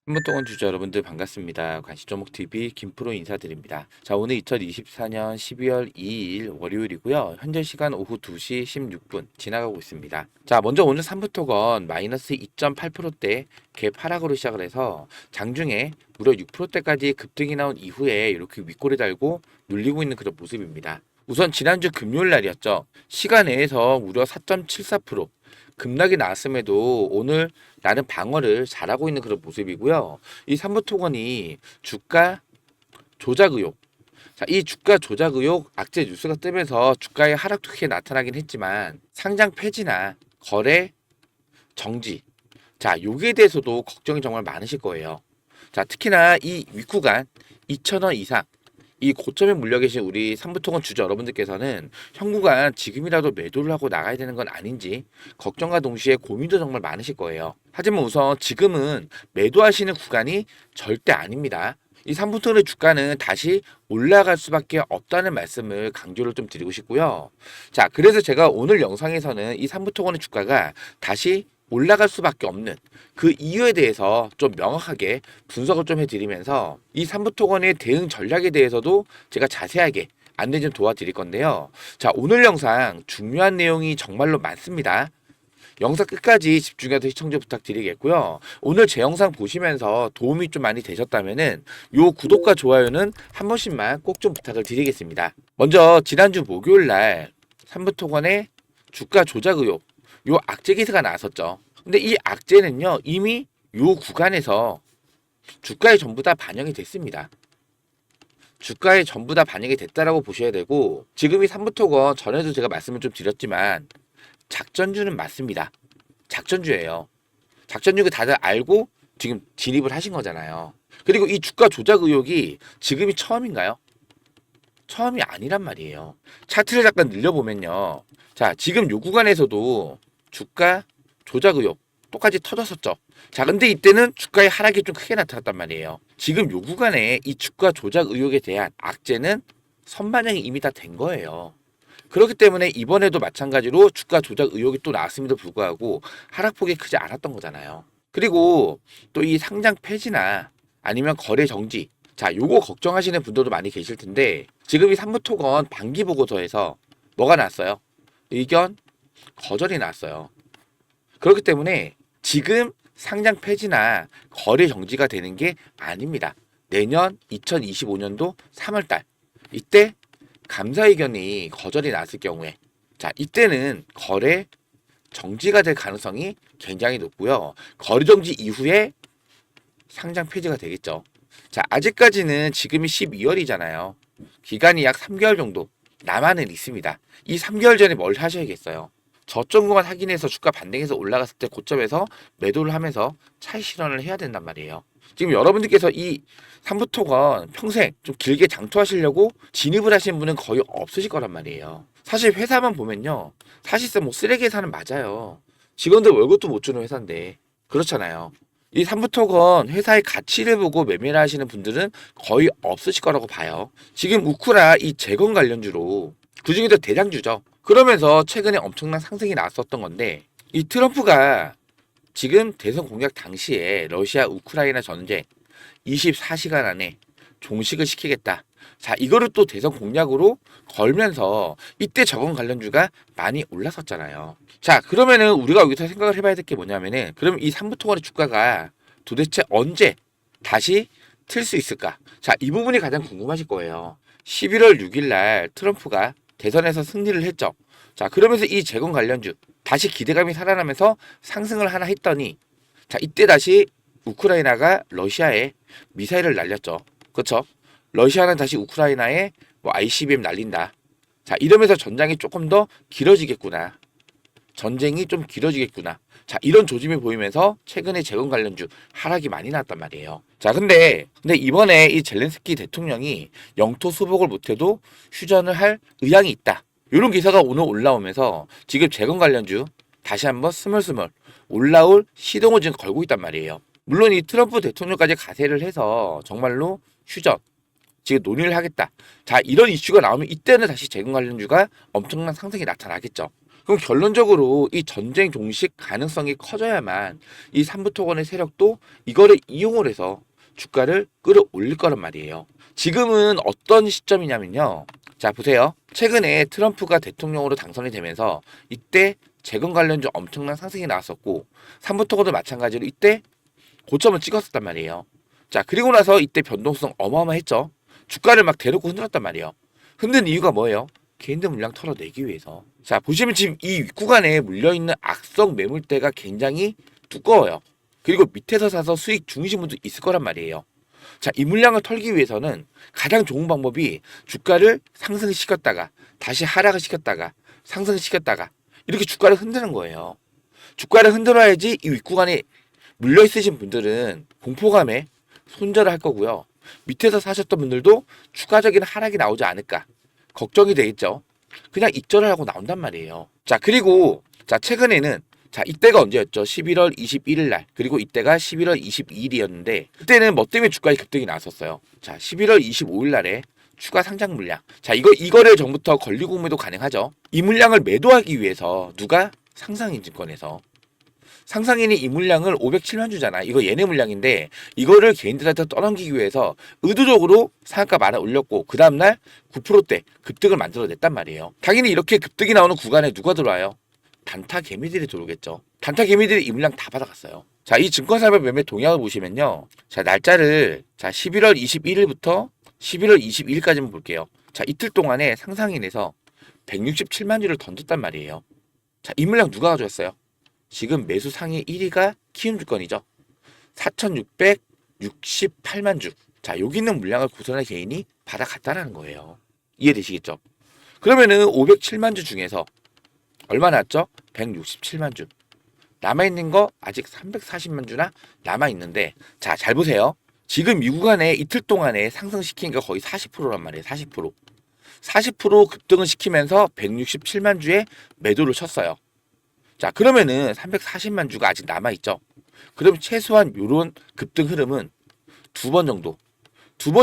한번동안 주주 여러분들 반갑습니다. 관심종목TV 김프로 인사드립니다. 자, 오늘 2024년 12월 2일 월요일이고요. 현재 시간 오후 2시 16분 지나가고 있습니다. 자, 먼저 오늘 삼부토건 마이너스 2.8%대 갭 하락으로 시작을 해서 장중에 무려 6%대까지 급등이 나온 이후에 이렇게 윗골이 달고 눌리고 있는 그런 모습입니다. 우선 지난주 금요일 날이었죠. 시간 내에서 무려 4.74% 급락이 나왔음에도 오늘 나름 방어를 잘하고 있는 그런 모습이고요. 이 삼부토건이 주가 조작 의혹. 자, 이 주가 조작 의혹 악재 뉴스가 뜨면서 주가의 하락도 크게 나타나긴 했지만 상장 폐지나 거래 정지. 자, 여기에 대해서도 걱정이 정말 많으실 거예요. 자, 특히나 이 윗구간 2,000원 이상 이 고점에 물려 계신 우리 삼부토건 주주 여러분들께서는 현구간 지금이라도 매도를 하고 나가야 되는 건 아닌지 걱정과 동시에 고민도 정말 많으실 거예요. 하지만 우선 지금은 매도하시는 구간이 절대 아닙니다. 이 삼부토건의 주가는 다시 올라갈 수밖에 없다는 말씀을 강조를 좀 드리고 싶고요. 자, 그래서 제가 오늘 영상에서는 이 삼부토건의 주가가 다시 올라갈 수밖에 없는 그 이유에 대해서 좀 명확하게 분석을 좀 해드리면서 이 삼부토건의 대응 전략에 대해서도 제가 자세하게 안내 좀 도와드릴 건데요. 자, 오늘 영상 중요한 내용이 정말로 많습니다. 영상 끝까지 집중해서 시청 좀 부탁드리겠고요. 오늘 제 영상 보시면서 도움이 좀 많이 되셨다면은 요 구독과 좋아요는 한 번씩만 꼭 좀 부탁을 드리겠습니다. 먼저 지난주 목요일 날 삼부토건의 주가 조작 의혹 요 악재 기사가 나왔었죠. 근데 이 악재는요 이미 요 구간에서 주가에 전부 다 반영이 됐습니다. 주가에 전부 다 반영이 됐다라고 보셔야 되고 지금 이 삼부토건 전에도 제가 말씀을 좀 드렸지만 작전주는 맞습니다. 작전주예요. 작전주가 다들 알고 지금 진입을 하신 거잖아요. 그리고 이 주가 조작 의혹이 지금이 처음인가요? 처음이 아니란 말이에요. 차트를 잠깐 늘려보면요. 자, 지금 요 구간에서도 주가 조작 의혹 똑같이 터졌었죠. 자, 근데 이때는 주가의 하락이 좀 크게 나타났단 말이에요. 지금 요 구간에 이 주가 조작 의혹에 대한 악재는 선반영이 이미 다 된 거예요. 그렇기 때문에 이번에도 마찬가지로 주가 조작 의혹이 또 나왔음에도 불구하고 하락폭이 크지 않았던 거잖아요. 그리고 또 이 상장 폐지나 아니면 거래 정지. 자, 요거 걱정하시는 분들도 많이 계실 텐데 지금 이 삼부토건 반기 보고서에서 뭐가 났어요? 의견 거절이 났어요. 그렇기 때문에 지금 상장 폐지나 거래 정지가 되는 게 아닙니다. 내년 2025년도 3월달 이때 감사 의견이 거절이 났을 경우에 자 이때는 거래 정지가 될 가능성이 굉장히 높고요. 거래 정지 이후에 상장 폐지가 되겠죠. 자 아직까지는 지금이 12월이잖아요. 기간이 약 3개월 정도 남아는 있습니다. 이 3개월 전에 뭘 하셔야겠어요. 저점 구간 확인해서 주가 반등해서 올라갔을 때 고점에서 매도를 하면서 차익 실현을 해야 된단 말이에요. 지금 여러분들께서 이 삼부토건 평생 좀 길게 장투하시려고 진입을 하신 분은 거의 없으실 거란 말이에요. 사실 회사만 보면요. 사실상 뭐 쓰레기 회사는 맞아요. 직원들 월급도 못 주는 회사인데 그렇잖아요. 이 삼부토건 회사의 가치를 보고 매매를 하시는 분들은 거의 없으실 거라고 봐요. 지금 우크라 이 재건 관련주로 그중에도 대장주죠. 그러면서 최근에 엄청난 상승이 나왔었던 건데 이 트럼프가 지금 대선 공약 당시에 러시아 우크라이나 전쟁 24시간 안에 종식을 시키겠다. 자, 이거를 또 대선 공약으로 걸면서 이때 저건 관련주가 많이 올랐었잖아요. 자, 그러면은 우리가 여기서 생각을 해봐야 될 게 뭐냐면은 그럼 이 삼부토건의 주가가 도대체 언제 다시 틀 수 있을까? 자, 이 부분이 가장 궁금하실 거예요. 11월 6일 날 트럼프가 대선에서 승리를 했죠. 자, 그러면서 이 재건 관련주 다시 기대감이 살아나면서 상승을 하나 했더니 자, 이때 다시 우크라이나가 러시아에 미사일을 날렸죠. 그렇죠? 러시아는 다시 우크라이나에 뭐 ICBM 날린다. 자, 이러면서 전장이 조금 더 길어지겠구나. 전쟁이 좀 길어지겠구나. 자, 이런 조짐이 보이면서 최근에 재건 관련주 하락이 많이 났단 말이에요. 자, 근데 이번에 이 젤렌스키 대통령이 영토 수복을 못해도 휴전을 할 의향이 있다. 이런 기사가 오늘 올라오면서 지금 재건 관련주 다시 한번 스멀스멀 올라올 시동을 지금 걸고 있단 말이에요. 물론 이 트럼프 대통령까지 가세를 해서 정말로 휴전 지금 논의를 하겠다. 자, 이런 이슈가 나오면 이때는 다시 재건 관련주가 엄청난 상승이 나타나겠죠. 그럼 결론적으로 이 전쟁 종식 가능성이 커져야만 이 삼부토건의 세력도 이거를 이용을 해서 주가를 끌어올릴 거란 말이에요. 지금은 어떤 시점이냐면요. 자, 보세요. 최근에 트럼프가 대통령으로 당선이 되면서 이때 재건 관련주 엄청난 상승이 나왔었고 삼부토건도 마찬가지로 이때 고점을 찍었었단 말이에요. 자, 그리고 나서 이때 변동성 어마어마했죠. 주가를 막 대놓고 흔들었단 말이에요. 흔든 이유가 뭐예요? 개인들 물량 털어내기 위해서. 자, 보시면 지금 이 윗구간에 물려있는 악성 매물대가 굉장히 두꺼워요. 그리고 밑에서 사서 수익 중이신 분도 있을 거란 말이에요. 자, 이 물량을 털기 위해서는 가장 좋은 방법이 주가를 상승시켰다가 다시 하락을 시켰다가 상승시켰다가 이렇게 주가를 흔드는 거예요. 주가를 흔들어야지 이 윗구간에 물려 있으신 분들은 공포감에 손절을 할 거고요. 밑에서 사셨던 분들도 추가적인 하락이 나오지 않을까 걱정이 되겠죠. 그냥 익절을 하고 나온단 말이에요. 자, 그리고 자, 최근에는 자, 이때가 언제였죠? 11월 21일 날. 그리고 이때가 11월 22일이었는데 그때는 뭐 때문에 주가의 급등이 나왔었어요. 자, 11월 25일 날에 추가 상장 물량. 자, 이거를 전부터 권리고 매도 가능하죠. 이 물량을 매도하기 위해서 누가? 상상인증권에서. 상상인이 이 물량을 507만 주잖아. 이거 얘네 물량인데 이거를 개인들한테 떠넘기기 위해서 의도적으로 상한가 많이 올렸고 그 다음날 9%대 급등을 만들어냈단 말이에요. 당연히 이렇게 급등이 나오는 구간에 누가 들어와요? 단타 개미들이 들어오겠죠. 단타 개미들이 이 물량 다 받아갔어요. 자, 이 증권사별 매매 동향을 보시면요. 자, 날짜를 자 11월 21일부터 11월 22일까지만 볼게요. 자, 이틀 동안에 상상인에서 167만 주를 던졌단 말이에요. 자, 이 물량 누가 가져왔어요? 지금 매수 상위 1위가 키움증권이죠. 4,668만 주. 자, 여기 있는 물량을 고선의 개인이 받아갔다라는 거예요. 이해되시겠죠? 그러면은 507만 주 중에서 얼마 났죠? 167만 주. 남아있는 거 아직 340만 주나 남아있는데 자, 잘 보세요. 지금 이 구간에 이틀 동안에 상승시킨 게 거의 40%란 말이에요. 40%. 40% 급등을 시키면서 167만 주에 매도를 쳤어요. 자, 그러면은 340만 주가 아직 남아있죠. 그럼 최소한 요런 급등 흐름은 두 번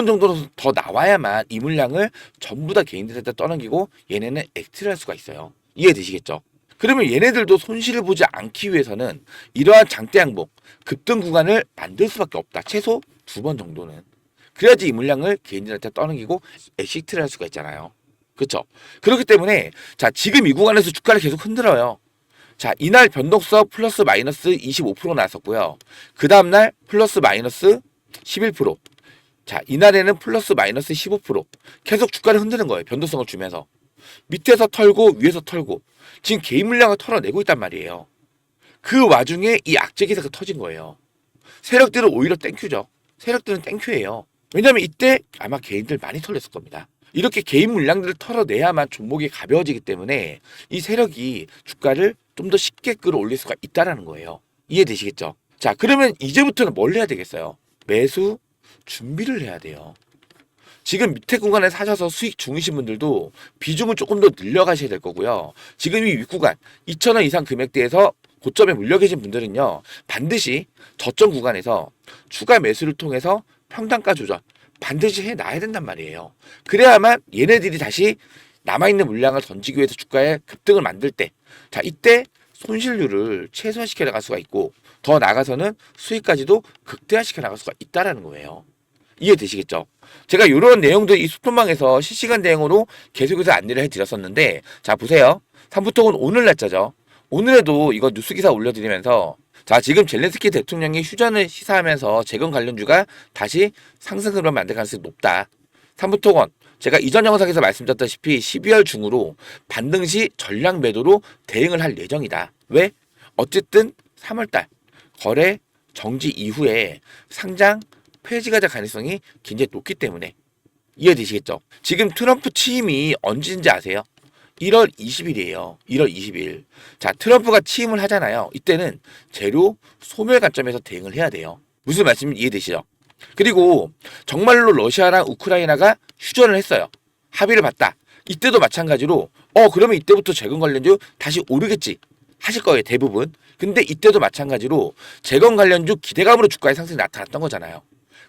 정도는 더 나와야만 이 물량을 전부 다 개인들한테 떠넘기고 얘네는 엑스트를 할 수가 있어요. 이해되시겠죠? 그러면 얘네들도 손실을 보지 않기 위해서는 이러한 장대 양봉, 급등 구간을 만들 수밖에 없다. 최소 두 번 정도는. 그래야지 이 물량을 개인들한테 떠넘기고 엑시트를 할 수가 있잖아요. 그렇죠? 그렇기 때문에 자, 지금 이 구간에서 주가를 계속 흔들어요. 자, 이날 변동성 플러스 마이너스 25% 나왔었고요. 그 다음날 플러스 마이너스 11%. 자, 이날에는 플러스 마이너스 15%. 계속 주가를 흔드는 거예요. 변동성을 주면서. 밑에서 털고 위에서 털고. 지금 개인 물량을 털어내고 있단 말이에요. 그 와중에 이 악재 기세가 터진 거예요. 세력들은 오히려 땡큐죠. 세력들은 땡큐예요. 왜냐면 이때 아마 개인들 많이 털렸을 겁니다. 이렇게 개인 물량들을 털어내야만 종목이 가벼워지기 때문에 이 세력이 주가를 좀 더 쉽게 끌어올릴 수가 있다라는 거예요. 이해되시겠죠? 자, 그러면 이제부터는 뭘 해야 되겠어요? 매수 준비를 해야 돼요. 지금 밑에 구간에 사셔서 수익 중이신 분들도 비중을 조금 더 늘려가셔야 될 거고요. 지금 이 윗구간 2,000원 이상 금액대에서 고점에 물려 계신 분들은요. 반드시 저점 구간에서 추가 매수를 통해서 평단가 조절 반드시 해놔야 된단 말이에요. 그래야만 얘네들이 다시 남아있는 물량을 던지기 위해서 주가의 급등을 만들 때 자, 이때 손실률을 최소화시켜 나갈 수가 있고 더 나가서는 수익까지도 극대화시켜 나갈 수가 있다라는 거예요. 이해되시겠죠? 제가 이런 내용들 이 소통방에서 실시간 대응으로 계속해서 안내를 해드렸었는데 자, 보세요. 삼부통은 오늘 날짜죠. 오늘에도 이거 뉴스 기사 올려드리면서 자, 지금 젤렌스키 대통령이 휴전을 시사하면서 재건 관련주가 다시 상승으로 만들 가능성이 높다. 삼부토건 제가 이전 영상에서 말씀드렸다시피 12월 중으로 반등 시 전량 매도로 대응을 할 예정이다. 왜? 어쨌든 3월달 거래 정지 이후에 상장 폐지가 될 가능성이 굉장히 높기 때문에 이해되시겠죠? 지금 트럼프 취임이 언제인지 아세요? 1월 20일이에요. 1월 20일. 자, 트럼프가 취임을 하잖아요. 이때는 재료 소멸 관점에서 대응을 해야 돼요. 무슨 말씀인지 이해되시죠? 그리고 정말로 러시아랑 우크라이나가 휴전을 했어요. 합의를 봤다. 이때도 마찬가지로 그러면 이때부터 재건 관련주 다시 오르겠지 하실 거예요. 대부분. 근데 이때도 마찬가지로 재건 관련주 기대감으로 주가의 상승이 나타났던 거잖아요.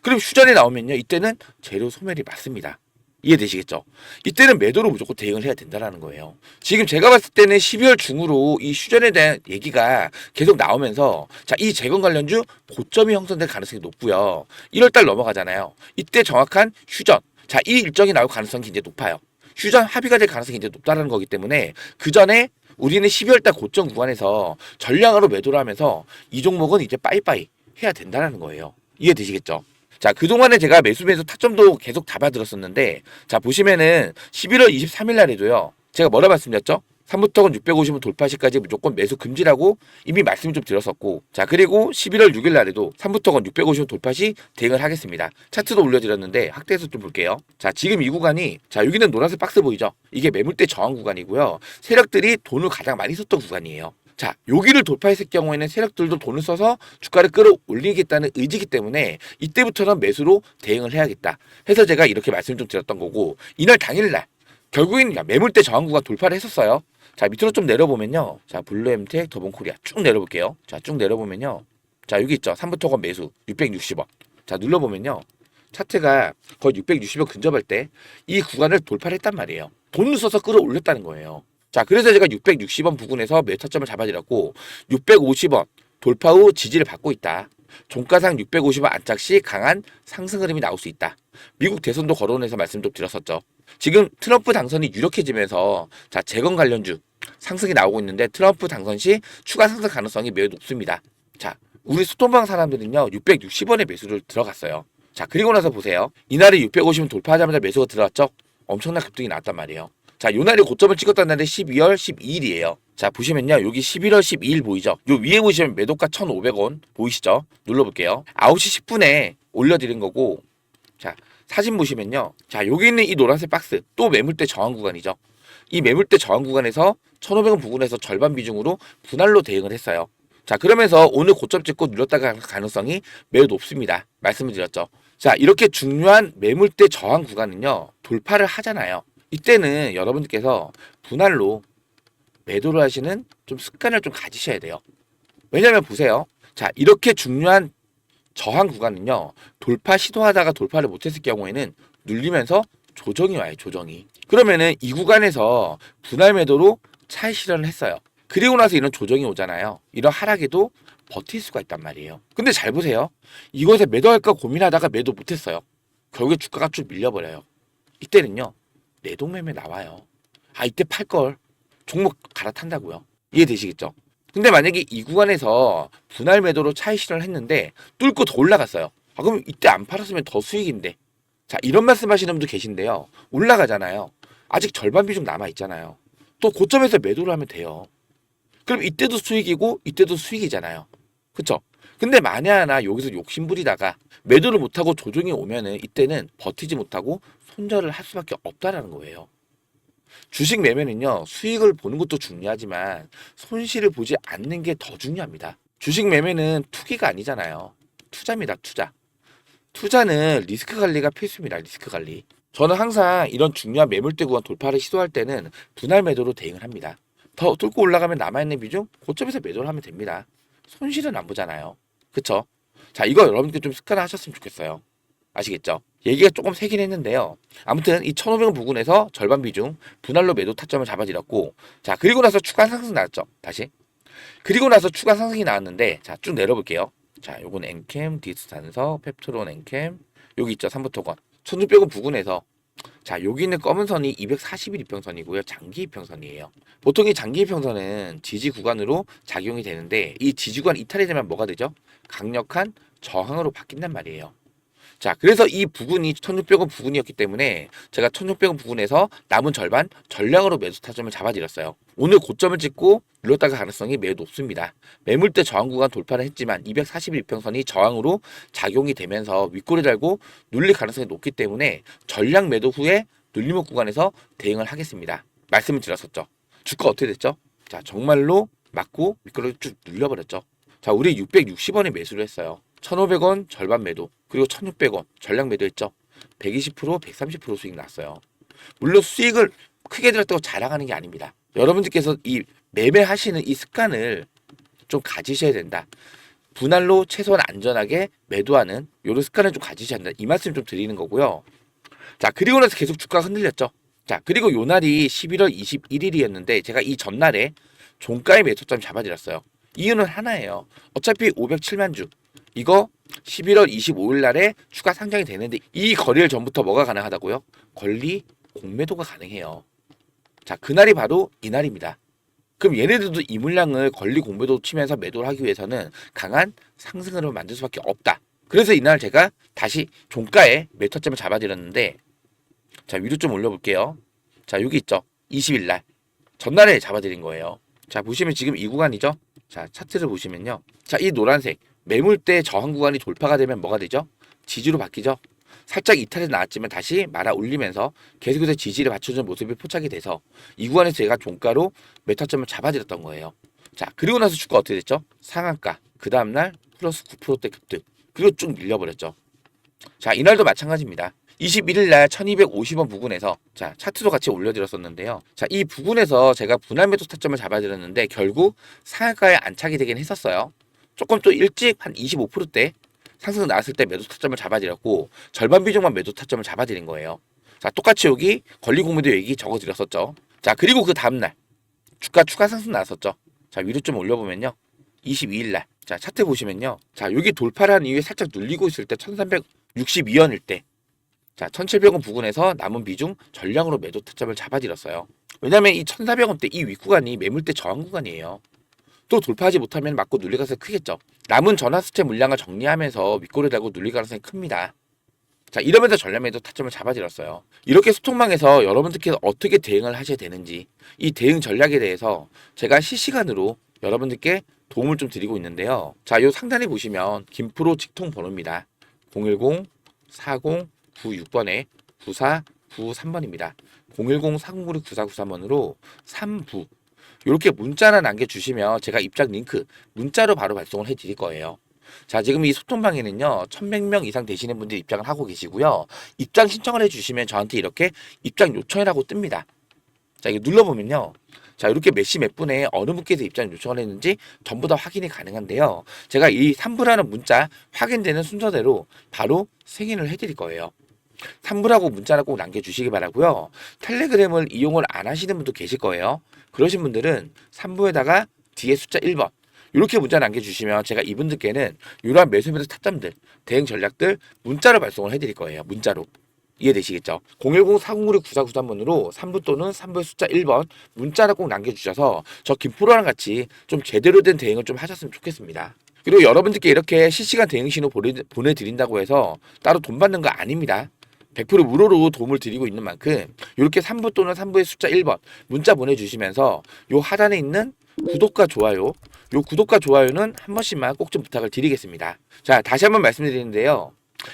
그럼 휴전이 나오면요. 이때는 재료 소멸이 맞습니다. 이해되시겠죠? 이때는 매도로 무조건 대응을 해야 된다라는 거예요. 지금 제가 봤을 때는 12월 중으로 이 휴전에 대한 얘기가 계속 나오면서 자, 이 재건 관련주 고점이 형성될 가능성이 높고요. 1월 달 넘어가잖아요. 이때 정확한 휴전. 자, 이 일정이 나올 가능성이 굉장히 높아요. 휴전 합의가 될 가능성이 굉장히 높다는 거기 때문에 그 전에 우리는 12월 달 고점 구간에서 전량으로 매도를 하면서 이 종목은 이제 빠이빠이 해야 된다는 거예요. 이해되시겠죠? 자, 그동안에 제가 매수 타점도 계속 잡아들었었는데, 자, 보시면은 11월 23일 날에도요, 제가 뭐라 말씀드렸죠? 3부터는 650원 돌파 시까지 무조건 매수 금지라고 이미 말씀 좀 드렸었고, 자, 그리고 11월 6일 날에도 3부터는 650원 돌파 시 대응을 하겠습니다. 차트도 올려드렸는데, 확대해서 좀 볼게요. 자, 지금 이 구간이, 자, 여기는 노란색 박스 보이죠? 이게 매물대 저항 구간이고요. 세력들이 돈을 가장 많이 썼던 구간이에요. 자, 여기를 돌파했을 경우에는 세력들도 돈을 써서 주가를 끌어올리겠다는 의지이기 때문에 이때부터는 매수로 대응을 해야겠다 해서 제가 이렇게 말씀 좀 드렸던 거고, 이날 당일날 결국엔 매물대 저항구가 돌파를 했었어요. 자, 밑으로 좀 내려보면요, 자, 블루엠텍, 더본코리아 쭉 내려볼게요. 자, 쭉 내려보면요, 자, 여기 있죠, 3부토건 매수 660원. 자, 눌러보면요, 차트가 거의 660원 근접할 때 이 구간을 돌파를 했단 말이에요. 돈을 써서 끌어올렸다는 거예요. 자, 그래서 제가 660원 부근에서 매수 타점을 잡아드렸고, 650원 돌파 후 지지를 받고 있다. 종가상 650원 안착 시 강한 상승 흐름이 나올 수 있다. 미국 대선도 거론해서 말씀 좀 드렸었죠. 지금 트럼프 당선이 유력해지면서 자, 재건 관련주 상승이 나오고 있는데 트럼프 당선 시 추가 상승 가능성이 매우 높습니다. 자, 우리 소통방 사람들은요, 660원에 매수를 들어갔어요. 자, 그리고 나서 보세요. 이날에 650원 돌파하자마자 매수가 들어왔죠? 엄청난 급등이 나왔단 말이에요. 자, 요 날에 고점을 찍었던 날이 12월 12일이에요. 자, 보시면요, 여기 11월 12일 보이죠? 요 위에 보시면 매도가 1,500원 보이시죠? 눌러볼게요. 9시 10분에 올려드린 거고, 자, 사진 보시면요, 자, 여기 있는 이 노란색 박스 또 매물대 저항 구간이죠. 이 매물대 저항 구간에서 1,500원 부근에서 절반 비중으로 분할로 대응을 했어요. 자, 그러면서 오늘 고점 찍고 눌렀다가 가능성이 매우 높습니다. 말씀을 드렸죠. 자, 이렇게 중요한 매물대 저항 구간은요, 돌파를 하잖아요. 이때는 여러분들께서 분할로 매도를 하시는 좀 습관을 좀 가지셔야 돼요. 왜냐면 보세요. 자, 이렇게 중요한 저항 구간은요, 돌파 시도하다가 돌파를 못했을 경우에는 눌리면서 조정이 와요, 조정이. 그러면은 이 구간에서 분할 매도로 차익 실현을 했어요. 그리고 나서 이런 조정이 오잖아요. 이런 하락에도 버틸 수가 있단 말이에요. 근데 잘 보세요. 이것에 매도할까 고민하다가 매도 못했어요. 결국에 주가가 쭉 밀려버려요. 이때는요, 내동매매 나와요. 아, 이때 팔걸. 종목 갈아탄다고요. 이해되시겠죠? 근데 만약에 이 구간에서 분할 매도로 차익 실현을 했는데 뚫고 더 올라갔어요. 아, 그럼 이때 안 팔았으면 더 수익인데. 자, 이런 말씀 하시는 분도 계신데요. 올라가잖아요. 아직 절반 비중 남아있잖아요. 또 고점에서 매도를 하면 돼요. 그럼 이때도 수익이고 이때도 수익이잖아요. 그쵸? 근데 만약에 여기서 욕심부리다가 매도를 못하고 조정이 오면은 이때는 버티지 못하고 손절을 할 수밖에 없다라는 거예요. 주식 매매는요, 수익을 보는 것도 중요하지만 손실을 보지 않는 게 더 중요합니다. 주식 매매는 투기가 아니잖아요. 투자입니다, 투자. 투자는 리스크 관리가 필수입니다, 리스크 관리. 저는 항상 이런 중요한 매물대 구간 돌파를 시도할 때는 분할 매도로 대응을 합니다. 더 뚫고 올라가면 남아있는 비중 고점에서 매도를 하면 됩니다. 손실은 안 보잖아요. 그쵸? 자, 이거 여러분께 좀 습관화하셨으면 좋겠어요. 아시겠죠? 얘기가 조금 세긴 했는데요. 아무튼 이 1,500원 부근에서 절반 비중 분할로 매도 타점을 잡아드렸고, 자, 그리고 나서 추가 상승 나왔죠. 다시. 그리고 나서 추가 상승이 나왔는데, 자, 쭉 내려볼게요. 자, 요건 엔캠, 디스탄서, 펩트론 엔캠, 여기 있죠. 3부토건. 1,600원 부근에서, 자, 여기 있는 검은 선이 240일 이평선이고요. 장기 이평선이에요. 보통 이 장기 이평선은 지지 구간으로 작용이 되는데, 이 지지 구간 이탈이 되면 뭐가 되죠? 강력한 저항으로 바뀐단 말이에요. 자, 그래서 이 부분이 1,600원 부분이었기 때문에 제가 1,600원 부분에서 남은 절반 전량으로 매수 타점을 잡아드렸어요. 오늘 고점을 찍고 눌렀다가 가능성이 매우 높습니다. 매물대 저항 구간 돌파를 했지만 241 이평선이 저항으로 작용이 되면서 윗골이 달고 눌릴 가능성이 높기 때문에 전량 매도 후에 눌림목 구간에서 대응을 하겠습니다. 말씀을 드렸었죠. 주가 어떻게 됐죠? 자, 정말로 맞고 윗골을 쭉 눌려버렸죠. 자, 우리 660원에 매수를 했어요. 1,500원 절반 매도, 그리고 1,600원 전량 매도했죠. 120%, 130% 수익 났어요. 물론 수익을 크게 들었다고 자랑하는 게 아닙니다. 여러분들께서 이 매매하시는 이 습관을 좀 가지셔야 된다. 분할로 최소한 안전하게 매도하는 이런 습관을 좀 가지셔야 한다. 이 말씀 좀 드리는 거고요. 자, 그리고 나서 계속 주가가 흔들렸죠. 자, 그리고 요 날이 11월 21일이었는데 제가 이 전날에 종가의 매수점 잡아드렸어요. 이유는 하나예요. 어차피 507만 주 이거 11월 25일 날에 추가 상장이 되는데 이 거래일 전부터 뭐가 가능하다고요? 권리 공매도가 가능해요. 자, 그날이 바로 이날입니다. 그럼 얘네들도 이 물량을 권리 공매도 치면서 매도를 하기 위해서는 강한 상승을 만들 수밖에 없다. 그래서 이날 제가 다시 종가에 매수점을 잡아드렸는데, 자, 위로 좀 올려볼게요. 자, 여기 있죠. 20일 날 전날에 잡아드린 거예요. 자, 보시면 지금 이 구간이죠. 자, 차트를 보시면요. 자, 이 노란색 매물대 저항 구간이 돌파가 되면 뭐가 되죠? 지지로 바뀌죠. 살짝 이탈해 나왔지만 다시 말아 올리면서 계속해서 지지를 받쳐주는 모습이 포착이 돼서 이 구간에서 제가 종가로 메타점을 잡아드렸던 거예요. 자, 그리고 나서 주가 어떻게 됐죠? 상한가. 그 다음날 플러스 9%대 급등. 그리고 쭉 밀려버렸죠. 자, 이날도 마찬가지입니다. 21일 날 1250원 부근에서, 자, 차트도 같이 올려드렸었는데요. 자, 이 부근에서 제가 분할 매도 타점을 잡아드렸는데 결국 상한가에 안착이 되긴 했었어요. 조금 또 일찍 한 25%대 상승 나왔을 때 매도 타점을 잡아드렸고 절반 비중만 매도 타점을 잡아드린 거예요. 자, 똑같이 여기 권리 공매도 얘기 적어드렸었죠. 자, 그리고 그 다음날 주가 추가 상승 나왔었죠. 자, 위로 좀 올려보면요. 22일 날, 자, 차트 보시면요. 자, 여기 돌파를 한 이후에 살짝 눌리고 있을 때 1362원일 때, 자, 1700원 부근에서 남은 비중 전량으로 매도 타점을 잡아드렸어요. 왜냐면 이 1400원대 이 윗구간이 매물대 저항 구간이에요. 또 돌파하지 못하면 맞고 눌릴 가능성이 크겠죠. 남은 전환수채 물량을 정리하면서 윗꼬리 달고 눌릴 가능성이 큽니다. 자, 이러면서 전략매도 타점을 잡아드렸어요. 이렇게 소통망에서 여러분들께서 어떻게 대응을 하셔야 되는지, 이 대응 전략에 대해서 제가 실시간으로 여러분들께 도움을 좀 드리고 있는데요. 자, 요 상단에 보시면 김프로 직통 번호입니다. 010-4096번에 9493번입니다. 010-4096-9493번으로 3부 이렇게 문자나 남겨주시면 제가 입장 링크 문자로 바로 발송을 해드릴 거예요. 자, 지금 이 소통방에는요 1100명 이상 되시는 분들이 입장을 하고 계시고요. 입장 신청을 해주시면 저한테 이렇게 입장 요청이라고 뜹니다. 자, 이거 눌러보면요, 자, 이렇게 몇 시 몇 분에 어느 분께서 입장 요청을 했는지 전부 다 확인이 가능한데요. 제가 이 3부라는 문자 확인되는 순서대로 바로 승인을 해드릴 거예요. 3부라고 문자를 꼭 남겨주시기 바라고요. 텔레그램을 이용을 안 하시는 분도 계실 거예요. 그러신 분들은 3부에다가 뒤에 숫자 1번 이렇게 문자 남겨주시면 제가 이분들께는 이러한 매수매도 타점들, 대응 전략들 문자로 발송을 해드릴 거예요. 문자로. 이해되시겠죠? 010-4096-9493번으로 3부 또는 3부의 숫자 1번 문자를 꼭 남겨주셔서 저 김프로랑 같이 좀 제대로 된 대응을 좀 하셨으면 좋겠습니다. 그리고 여러분들께 이렇게 실시간 대응 신호 보내드린다고 해서 따로 돈 받는 거 아닙니다. 100% 무료로 도움을 드리고 있는 만큼 이렇게 3부 또는 3부의 숫자 1번 문자 보내주시면서 요 하단에 있는 구독과 좋아요, 요 구독과 좋아요는 한 번씩만 꼭 좀 부탁을 드리겠습니다. 자, 다시 한번 말씀드리는데요.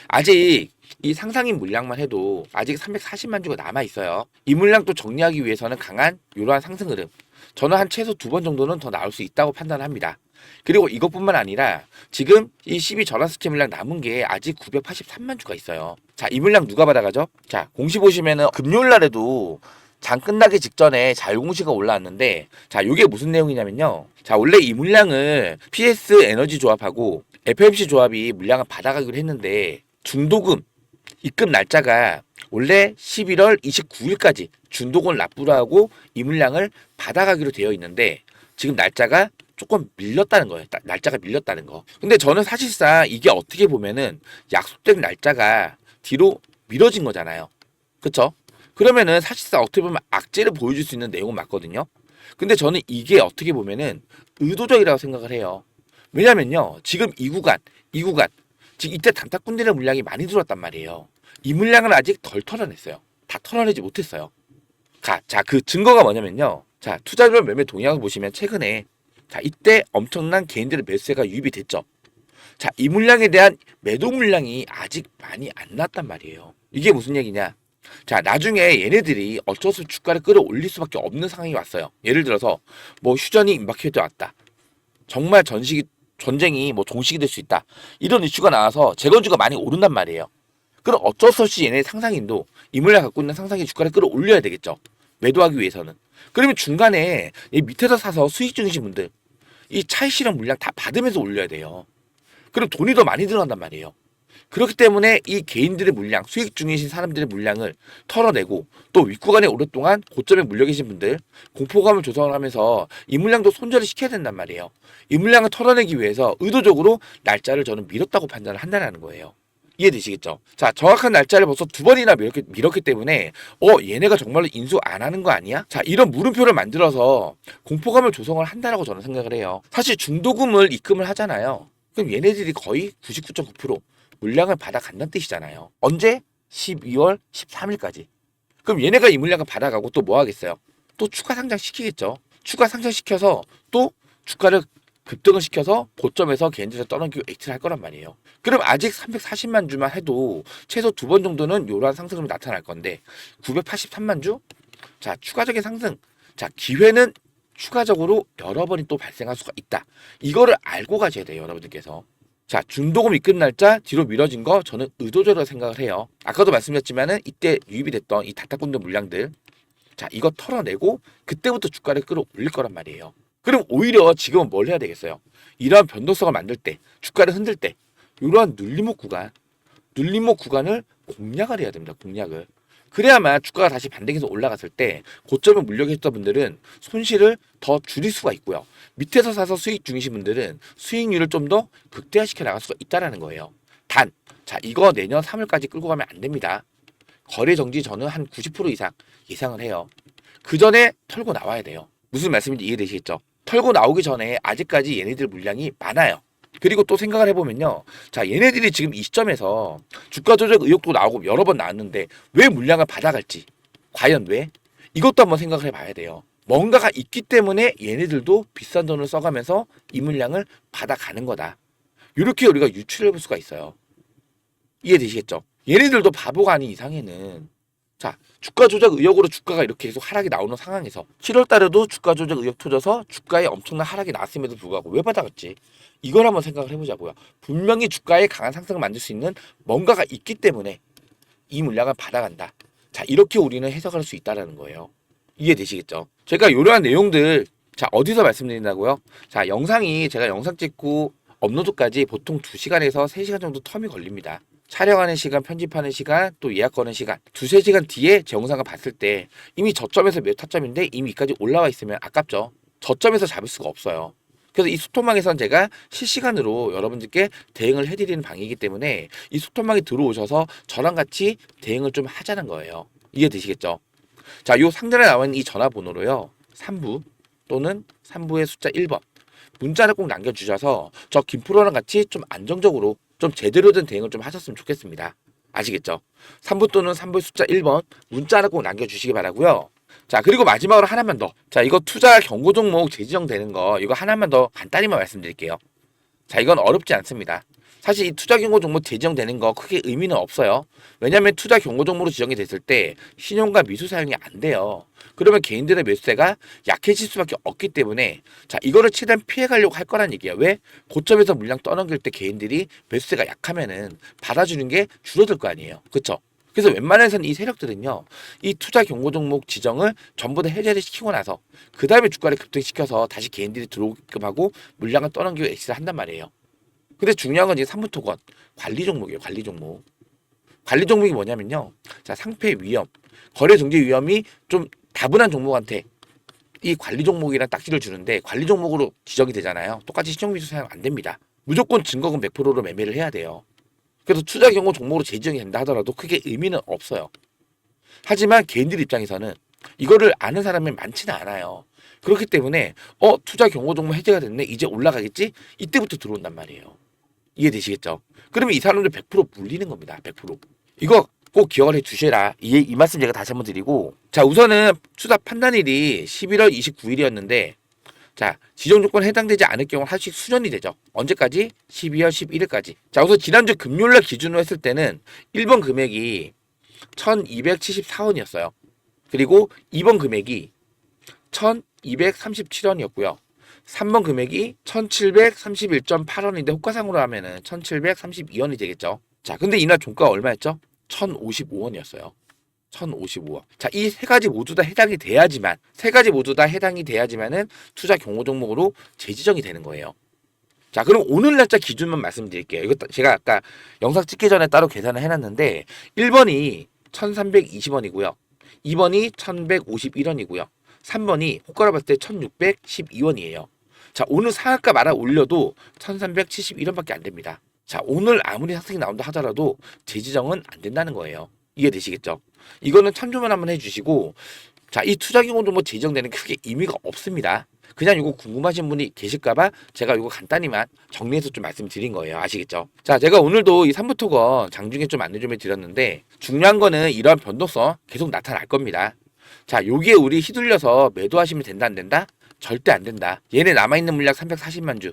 아직 이 상상인 물량만 해도 아직 340만 주가 남아 있어요. 이 물량 또 정리하기 위해서는 강한 이러한 상승 흐름, 저는 한 최소 2번 정도는 더 나올 수 있다고 판단합니다. 그리고 이것뿐만 아니라 지금 이 12 전환수채 물량 남은 게 아직 983만 주가 있어요. 자, 이 물량 누가 받아가죠? 자, 공시 보시면은 금요일 날에도 장 끝나기 직전에 자유공시가 올라왔는데, 자, 이게 무슨 내용이냐면요. 자, 원래 이 물량을 PS 에너지 조합하고 FMC 조합이 물량을 받아가기로 했는데 중도금 입금 날짜가 원래 11월 29일까지 중도금을 납부를 하고 이 물량을 받아가기로 되어 있는데 지금 날짜가 조금 밀렸다는 거예요. 날짜가 밀렸다는 거. 근데 저는 사실상 이게 어떻게 보면은 약속된 날짜가 뒤로 미뤄진 거잖아요. 그쵸? 그러면은 사실상 어떻게 보면 악재를 보여줄 수 있는 내용은 맞거든요. 근데 저는 이게 어떻게 보면은 의도적이라고 생각을 해요. 왜냐면요, 지금 이 구간, 지금 이때 단타꾼들의 물량이 많이 들어왔단 말이에요. 이 물량을 아직 덜 털어냈어요. 다 털어내지 못했어요. 자, 그 증거가 뭐냐면요. 자, 투자별 매매 동향을 보시면 최근에, 자, 이때 엄청난 개인들의 매수세가 유입이 됐죠. 자, 이 물량에 대한 매도 물량이 아직 많이 안 났단 말이에요. 이게 무슨 얘기냐? 자, 나중에 얘네들이 어쩔 수 없이 주가를 끌어올릴 수밖에 없는 상황이 왔어요. 예를 들어서 뭐 휴전이 임박해도 왔다. 정말 전쟁이 뭐 종식이 될 수 있다. 이런 이슈가 나와서 재건주가 많이 오른단 말이에요. 그럼 어쩔 수 없이 얘네 상상인도 이 물량 갖고 있는 상상이 주가를 끌어올려야 되겠죠. 매도하기 위해서는. 그러면 중간에 이 밑에서 사서 수익 중이신 분들 이 차익 실현 물량 다 받으면서 올려야 돼요. 그럼 돈이 더 많이 들어간단 말이에요. 그렇기 때문에 이 개인들의 물량, 수익 중이신 사람들의 물량을 털어내고 또 윗구간에 오랫동안 고점에 물려 계신 분들 공포감을 조성하면서 이 물량도 손절을 시켜야 된단 말이에요. 이 물량을 털어내기 위해서 의도적으로 날짜를 저는 미뤘다고 판단을 한다는 거예요. 이해되시겠죠? 자, 정확한 날짜를 벌써 두 번이나 미뤘기 때문에 얘네가 정말로 인수 안 하는 거 아니야? 자, 이런 물음표를 만들어서 공포감을 조성을 한다라고 저는 생각을 해요. 사실 중도금을 입금을 하잖아요. 그럼 얘네들이 거의 99.9% 물량을 받아간다는 뜻이잖아요. 언제? 12월 13일까지. 그럼 얘네가 이 물량을 받아가고 또 뭐 하겠어요? 또 추가 상장시키겠죠. 추가 상장시켜서 또 주가를 급등을 시켜서 고점에서 개인들을 떠넘기고 엑스를 할 거란 말이에요. 그럼 아직 340만 주만 해도 최소 두 번 정도는 이러한 상승이 나타날 건데 983만 주? 자, 추가적인 상승. 자, 기회는 추가적으로 여러 번이 또 발생할 수가 있다. 이거를 알고 가셔야 돼요, 여러분들께서. 자, 중도금 입금 날짜 뒤로 미뤄진 거 저는 의도적으로 생각을 해요. 아까도 말씀드렸지만은 이때 유입이 됐던 이 다타꾼들 물량들, 자, 이거 털어내고 그때부터 주가를 끌어올릴 거란 말이에요. 그럼 오히려 지금은 뭘 해야 되겠어요? 이러한 변동성을 만들 때, 주가를 흔들 때 이러한 눌림목 구간을 공략을 해야 됩니다. 공략을. 그래야만 주가가 다시 반등해서 올라갔을 때 고점에 물려 계셨던 분들은 손실을 더 줄일 수가 있고요. 밑에서 사서 수익 중이신 분들은 수익률을 좀 더 극대화시켜 나갈 수가 있다는 거예요. 단, 자, 이거 내년 3월까지 끌고 가면 안 됩니다. 거래 정지 저는 한 90% 이상 예상을 해요. 그 전에 털고 나와야 돼요. 무슨 말씀인지 이해되시겠죠? 털고 나오기 전에 아직까지 얘네들 물량이 많아요. 그리고 또 생각을 해보면요. 자, 얘네들이 지금 이 시점에서 주가 조작 의혹도 나오고 여러 번 나왔는데 왜 물량을 받아갈지. 과연 왜? 이것도 한번 생각을 해봐야 돼요. 뭔가가 있기 때문에 얘네들도 비싼 돈을 써가면서 이 물량을 받아가는 거다. 이렇게 우리가 유추를 해볼 수가 있어요. 이해되시겠죠? 얘네들도 바보가 아닌 이상에는 자, 주가 조작 의혹으로 주가가 이렇게 계속 하락이 나오는 상황에서 7월 달에도 주가 조작 의혹 터져서 주가에 엄청난 하락이 나왔음에도 불구하고 왜 받아갔지? 이걸 한번 생각을 해보자고요. 분명히 주가에 강한 상승을 만들 수 있는 뭔가가 있기 때문에 이 물량을 받아간다. 자, 이렇게 우리는 해석할 수 있다는 거예요. 이해되시겠죠? 제가 이러한 내용들 자, 어디서 말씀드린다고요? 자, 제가 영상 찍고 업로드까지 보통 2시간에서 3시간 정도 텀이 걸립니다. 촬영하는 시간, 편집하는 시간, 또 예약 거는 시간, 2-3시간 뒤에 제 영상을 봤을 때 이미 저점에서 몇 타점인데 이미 여기까지 올라와 있으면 아깝죠. 저점에서 잡을 수가 없어요. 그래서 이 소통망에선 제가 실시간으로 여러분들께 대응을 해드리는 방이기 때문에 이 소통망에 들어오셔서 저랑 같이 대응을 좀 하자는 거예요. 이해되시겠죠? 자, 요 상단에 나와 있는 이 전화번호로요. 3부 또는 3부의 숫자 1번 문자를 꼭 남겨주셔서 저 김프로랑 같이 좀 안정적으로 좀 제대로 된 대응을 좀 하셨으면 좋겠습니다. 아시겠죠? 3부 또는 3부의 숫자 1번 문자를 꼭 남겨주시기 바라고요. 자, 그리고 마지막으로 하나만 더. 자, 이거 투자 경고 종목 재지정되는 거 이거 하나만 더 간단히만 말씀드릴게요. 자, 이건 어렵지 않습니다. 사실 이 투자 경고 종목 재지정되는 거 크게 의미는 없어요. 왜냐하면 투자 경고 종목으로 지정이 됐을 때 신용과 미수 사용이 안 돼요. 그러면 개인들의 매수세가 약해질 수밖에 없기 때문에 자, 이거를 최대한 피해가려고 할 거란 얘기예요. 왜? 고점에서 물량 떠넘길 때 개인들이 매수세가 약하면은 받아주는 게 줄어들 거 아니에요. 그렇죠? 그래서 웬만해서는 이 세력들은요, 이 투자 경고 종목 지정을 전부 다 해제를 시키고 나서 그 다음에 주가를 급등시켜서 다시 개인들이 들어오게끔 하고 물량을 떠넘기고 엑시를 한단 말이에요. 근데 중요한 건 이제 3부 토건 관리 종목이에요. 관리 종목. 관리 종목이 뭐냐면요, 자, 상패 위험, 거래 정지 위험이 좀 다분한 종목한테 이 관리 종목이란 딱지를 주는데 관리 종목으로 지정이 되잖아요. 똑같이 신용미수 사용 안 됩니다. 무조건 증거금 100%로 매매를 해야 돼요. 그래서 투자 경고 종목으로 재지정이 된다 하더라도 크게 의미는 없어요. 하지만 개인들 입장에서는 이거를 아는 사람이 많지는 않아요. 그렇기 때문에 투자 경고 종목 해제가 됐네, 이제 올라가겠지, 이때부터 들어온단 말이에요. 이해되시겠죠? 그러면 이 사람들 100% 물리는 겁니다. 100%. 이거 꼭 기억을 해 주셔라. 이 말씀 제가 다시 한번 드리고, 자, 우선은 투자 판단일이 11월 29일이었는데 자, 지정 조건에 해당되지 않을 경우 하루씩 수년이 되죠. 언제까지? 12월 11일까지. 자, 우선 지난주 금요일날 기준으로 했을 때는 1번 금액이 1274원이었어요. 그리고 2번 금액이 1237원이었고요. 3번 금액이 1731.8원인데 호가상으로 하면은 1732원이 되겠죠. 자, 근데 이날 종가가 얼마였죠? 1055원이었어요. 1055원. 자, 이 세 가지 모두 다 해당이 돼야지만은 투자 경고 종목으로 재지정이 되는 거예요. 자, 그럼 오늘 날짜 기준만 말씀드릴게요. 이거 제가 아까 영상 찍기 전에 따로 계산을 해놨는데 1번이 1320원이고요. 2번이 1151원이고요. 3번이 호가로 봤을 때 1612원이에요. 자, 오늘 상한가 알아 올려도 1371원밖에 안 됩니다. 자, 오늘 아무리 상승이 나온다 하더라도 재지정은 안 된다는 거예요. 이해되시겠죠? 이거는 참조만 한번 해주시고, 자, 이 투자 경우도 뭐 재지정되는 크게 의미가 없습니다. 그냥 이거 궁금하신 분이 계실까봐 제가 이거 간단히만 정리해서 좀 말씀드린 거예요. 아시겠죠? 자, 제가 오늘도 이 3부토건 장중에 좀 안내 좀 해드렸는데 중요한 거는 이러한 변동성 계속 나타날 겁니다. 자, 여기에 우리 휘둘려서 매도하시면 된다 안 된다? 절대 안 된다. 얘네 남아있는 물량 340만 주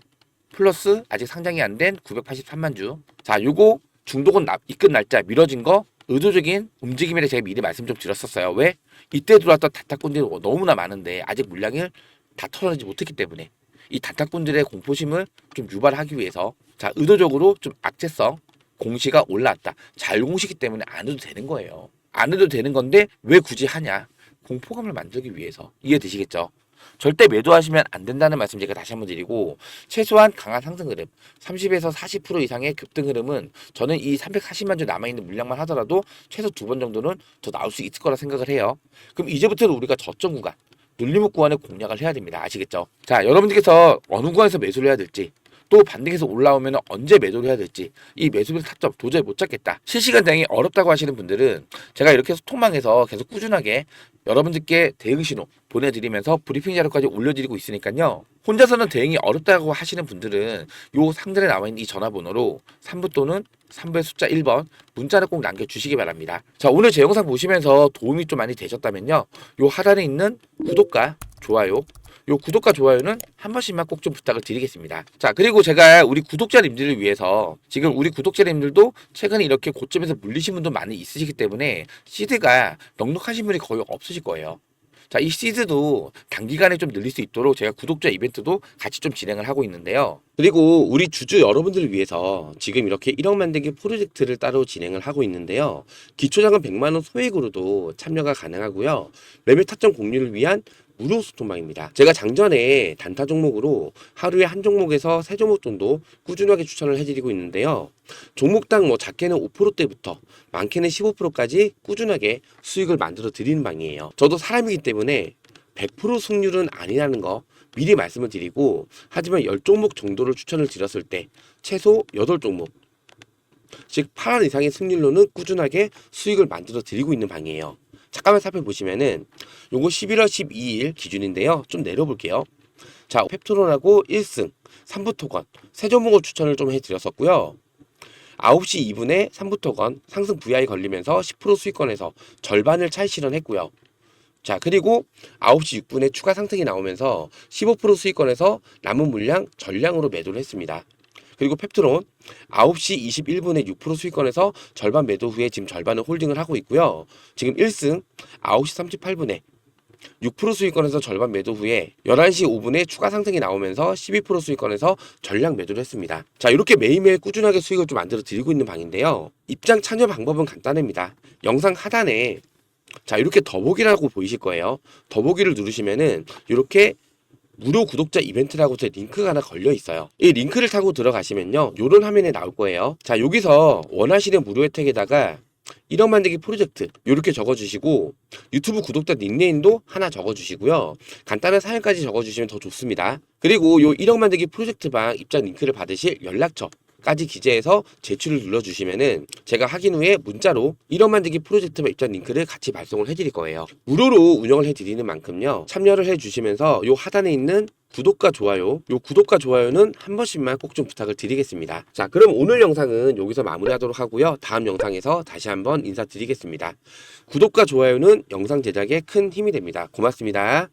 플러스 아직 상장이 안 된 983만 주. 자, 요거 중도건 입금 날짜 미뤄진 거 의도적인 움직임이라 제가 미리 말씀 좀 드렸었어요. 왜? 이때 들어왔던 단타꾼들이 너무나 많은데 아직 물량을 다 털어내지 못했기 때문에 이 단타꾼들의 공포심을 좀 유발하기 위해서 자, 의도적으로 좀 악재성 공시가 올라왔다. 잘공시기 때문에 안 해도 되는 거예요. 안 해도 되는 건데 왜 굳이 하냐? 공포감을 만들기 위해서. 이해되시겠죠? 절대 매도하시면 안 된다는 말씀 제가 다시 한번 드리고, 최소한 강한 상승 흐름 30에서 40% 이상의 급등 흐름은 저는 이 340만 주 남아있는 물량만 하더라도 최소 2번 정도는 더 나올 수 있을 거라 생각을 해요. 그럼 이제부터는 우리가 저점 구간 눌림목 구간을 공략을 해야 됩니다. 아시겠죠? 자, 여러분들께서 어느 구간에서 매수를 해야 될지, 또 반등해서 올라오면 언제 매도를 해야 될지, 이 매수의 타점 도저히 못 잡겠다, 실시간 대응이 어렵다고 하시는 분들은 제가 이렇게 소통망에서 계속 꾸준하게 여러분들께 대응 신호 보내드리면서 브리핑 자료까지 올려드리고 있으니까요. 혼자서는 대응이 어렵다고 하시는 분들은 요 상단에 나와있는 이 전화번호로 3부 또는 3부의 숫자 1번 문자를 꼭 남겨주시기 바랍니다. 자, 오늘 제 영상 보시면서 도움이 좀 많이 되셨다면요, 요 하단에 있는 구독과 좋아요, 요 구독과 좋아요는 한 번씩만 꼭 좀 부탁을 드리겠습니다. 자, 그리고 제가 우리 구독자님들을 위해서 지금 우리 구독자님들도 최근에 이렇게 고점에서 물리신 분도 많이 있으시기 때문에 시드가 넉넉하신 분이 거의 없으실 거예요. 자, 이 시드도 단기간에 좀 늘릴 수 있도록 제가 구독자 이벤트도 같이 좀 진행을 하고 있는데요. 그리고 우리 주주 여러분들을 위해서 지금 이렇게 1억 만들기 프로젝트를 따로 진행을 하고 있는데요. 기초자금 100만 원 소액으로도 참여가 가능하고요. 매매 타점 공유를 위한 무료 소통방입니다. 제가 장전에 단타 종목으로 하루에 한 종목에서 세 종목 정도 꾸준하게 추천을 해드리고 있는데요. 종목당 뭐 작게는 5%대부터 많게는 15%까지 꾸준하게 수익을 만들어 드리는 방이에요. 저도 사람이기 때문에 100% 승률은 아니라는 거 미리 말씀을 드리고, 하지만 10종목 정도를 추천을 드렸을 때 최소 8종목, 즉 8원 이상의 승률로는 꾸준하게 수익을 만들어 드리고 있는 방이에요. 잠깐만 살펴보시면은 요거 11월 12일 기준인데요. 좀 내려볼게요. 자, 펩토론하고 1승 3부토건 세 종목을 추천을 좀 해드렸었고요. 9시 2분에 3부토건 상승 VI 걸리면서 10% 수익권에서 절반을 차익 실현했고요. 자, 그리고 9시 6분에 추가 상승이 나오면서 15% 수익권에서 남은 물량 전량으로 매도를 했습니다. 그리고 펩트론 9시 21분에 6% 수익권에서 절반 매도 후에 지금 절반을 홀딩을 하고 있고요. 지금 1승 9시 38분에 6% 수익권에서 절반 매도 후에 11시 5분에 추가 상승이 나오면서 12% 수익권에서 전량 매도를 했습니다. 자, 이렇게 매일매일 꾸준하게 수익을 좀 만들어 드리고 있는 방인데요. 입장 참여 방법은 간단합니다. 영상 하단에 자, 이렇게 더보기라고 보이실 거예요. 더보기를 누르시면은 이렇게 무료 구독자 이벤트라고 제 링크가 하나 걸려 있어요. 이 링크를 타고 들어가시면요, 요런 화면에 나올 거예요. 자, 여기서 원하시는 무료 혜택에다가 1억 만들기 프로젝트 이렇게 적어주시고, 유튜브 구독자 닉네임도 하나 적어주시고요. 간단한 사연까지 적어주시면 더 좋습니다. 그리고 요 1억 만들기 프로젝트 방 입장 링크를 받으실 연락처 까지 기재해서 제출을 눌러주시면은 제가 확인 후에 문자로 1억 만들기 프로젝트 입장 링크를 같이 발송을 해드릴 거예요. 무료로 운영을 해드리는 만큼요, 참여를 해주시면서 요 하단에 있는 구독과 좋아요, 요 구독과 좋아요는 한 번씩만 꼭 좀 부탁을 드리겠습니다. 자, 그럼 오늘 영상은 여기서 마무리하도록 하고요. 다음 영상에서 다시 한번 인사드리겠습니다. 구독과 좋아요는 영상 제작에 큰 힘이 됩니다. 고맙습니다.